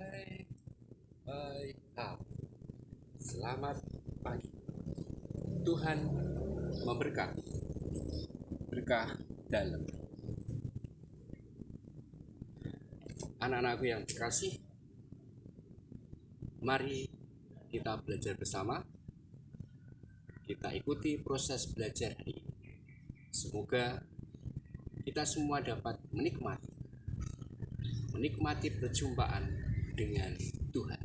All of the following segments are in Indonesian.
Hai, hai, selamat pagi. Tuhan memberkati, berkah dalam. Anak-anakku yang dikasih, mari kita belajar bersama. Kita ikuti proses belajar hari ini. Semoga kita semua dapat menikmati perjumpaan dengan Tuhan.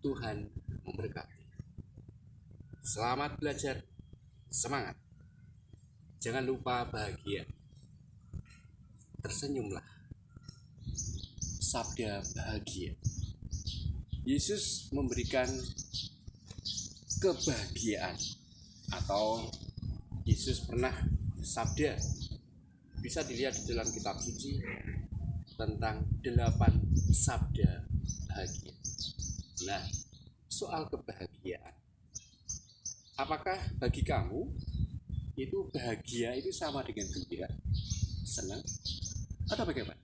Tuhan memberkati. Selamat belajar, semangat. Jangan lupa bahagia. Tersenyumlah. Sabda bahagia. Yesus memberikan kebahagiaan, atau Yesus pernah sabda, bisa dilihat di dalam kitab suci tentang 8 sabda bahagia. Nah, soal kebahagiaan, apakah bagi kamu itu bahagia itu sama dengan gembira, senang, atau bagaimana?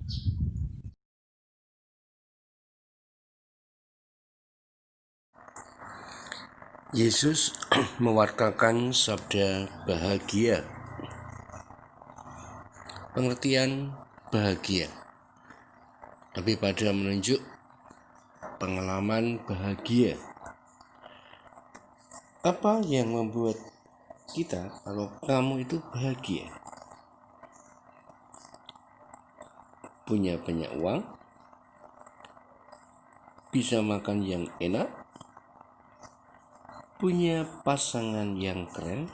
Yesus mewartakan sabda bahagia. Pengertian bahagia lebih pada menunjuk pengalaman bahagia. Apa yang membuat kita kalau kamu itu bahagia? Punya banyak uang, bisa makan yang enak, punya pasangan yang keren,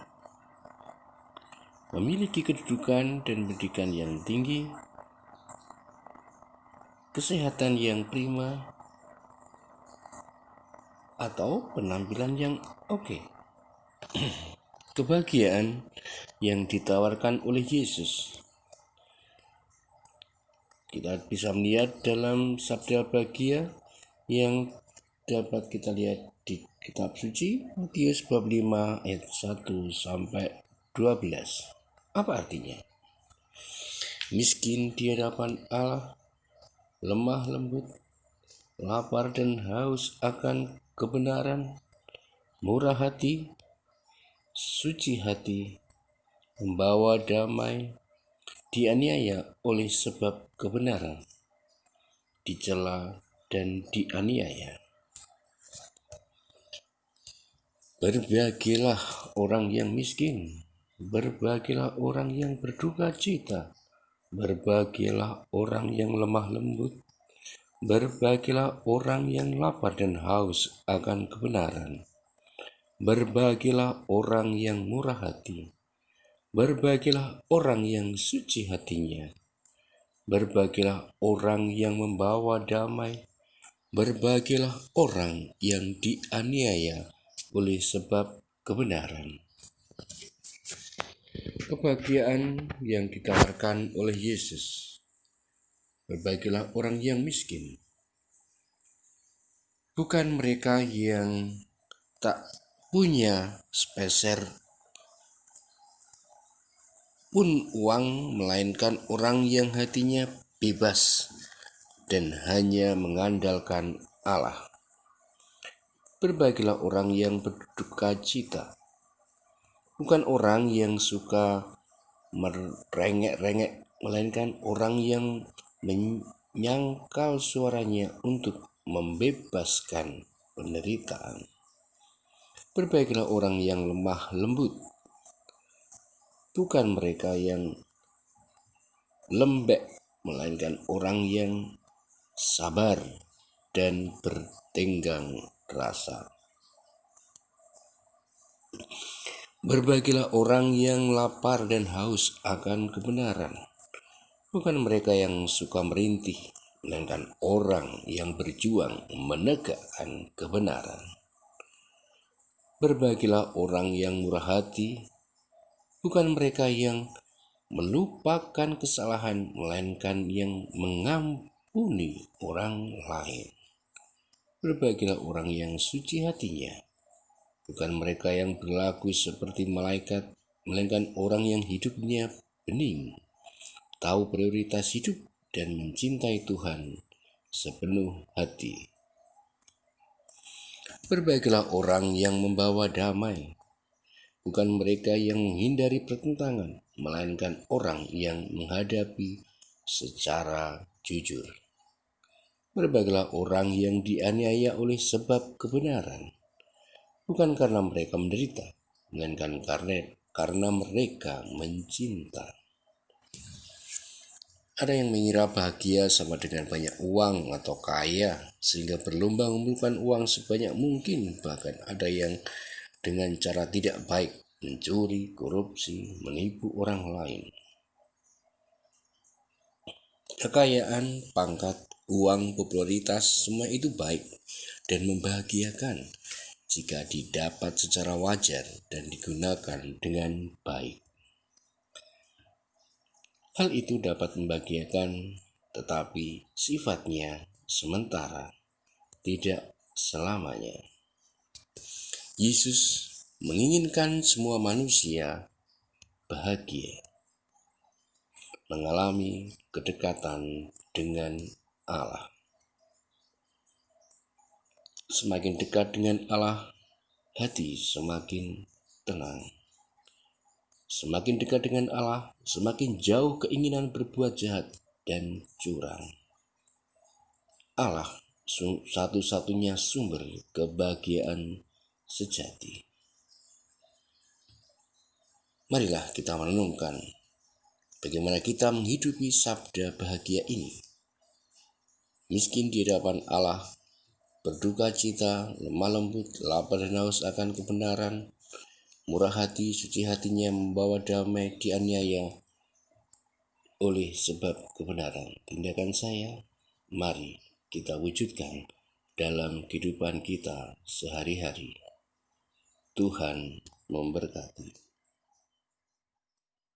memiliki kedudukan dan pendidikan yang tinggi, kesehatan yang prima, atau penampilan yang oke. Kebahagiaan yang ditawarkan oleh Yesus, kita bisa melihat dalam sabda bahagia yang dapat kita lihat di kitab suci Matius bab 5 ayat 1 sampai 12. Apa artinya? Miskin di hadapan Allah, lemah lembut, lapar dan haus akan kebenaran, murah hati, suci hati, membawa damai, dianiaya oleh sebab kebenaran, dicela dan dianiaya. Berbahagialah orang yang miskin, berbahagialah orang yang berduka cita, berbahagialah orang yang lemah lembut, berbahagialah orang yang lapar dan haus akan kebenaran, berbahagialah orang yang murah hati, berbahagialah orang yang suci hatinya, berbahagialah orang yang membawa damai, berbahagialah orang yang dianiaya oleh sebab kebenaran. Kebahagiaan yang ditawarkan oleh Yesus. Berbahagialah orang yang miskin. Bukan mereka yang tak punya sepeser pun uang, melainkan orang yang hatinya bebas dan hanya mengandalkan Allah. Berbahagialah orang yang berduka cita. Bukan orang yang suka merengek-rengek, melainkan orang yang menyangkal suaranya untuk membebaskan penderitaan. Berbahagialah orang yang lemah lembut. Bukan mereka yang lembek, melainkan orang yang sabar dan bertenggang rasa. Berbahagialah orang yang lapar dan haus akan kebenaran. Bukan mereka yang suka merintih, melainkan orang yang berjuang menegakkan kebenaran. Berbahagialah orang yang murah hati. Bukan mereka yang melupakan kesalahan, melainkan yang mengampuni orang lain. Berbahagialah orang yang suci hatinya. Bukan mereka yang berlaku seperti malaikat, melainkan orang yang hidupnya bening, tahu prioritas hidup dan mencintai Tuhan sepenuh hati. Berbaikilah orang yang membawa damai, bukan mereka yang menghindari pertentangan, melainkan orang yang menghadapi secara jujur. Berbaikilah orang yang dianiaya oleh sebab kebenaran, bukan karena mereka menderita, melainkan karena mereka mencinta. Ada yang mengira bahagia sama dengan banyak uang atau kaya, sehingga berlomba mengumpulkan uang sebanyak mungkin. Bahkan ada yang dengan cara tidak baik mencuri, korupsi, menipu orang lain. Kekayaan, pangkat, uang, popularitas, semua itu baik dan membahagiakan jika didapat secara wajar dan digunakan dengan baik. Hal itu dapat membahagiakan, tetapi sifatnya sementara, tidak selamanya. Yesus menginginkan semua manusia bahagia, mengalami kedekatan dengan Allah. Semakin dekat dengan Allah, hati semakin tenang. Semakin dekat dengan Allah, semakin jauh keinginan berbuat jahat dan curang. Allah satu-satunya sumber kebahagiaan sejati. Marilah kita merenungkan bagaimana kita menghidupi sabda bahagia ini. Miskin di hadapan Allah, berduka cita, lemah lembut, lapar dan haus akan kebenaran, murah hati, suci hatinya, membawa damai, dianiaya oleh sebab kebenaran. Tindakan saya, mari kita wujudkan dalam kehidupan kita sehari-hari. Tuhan memberkati.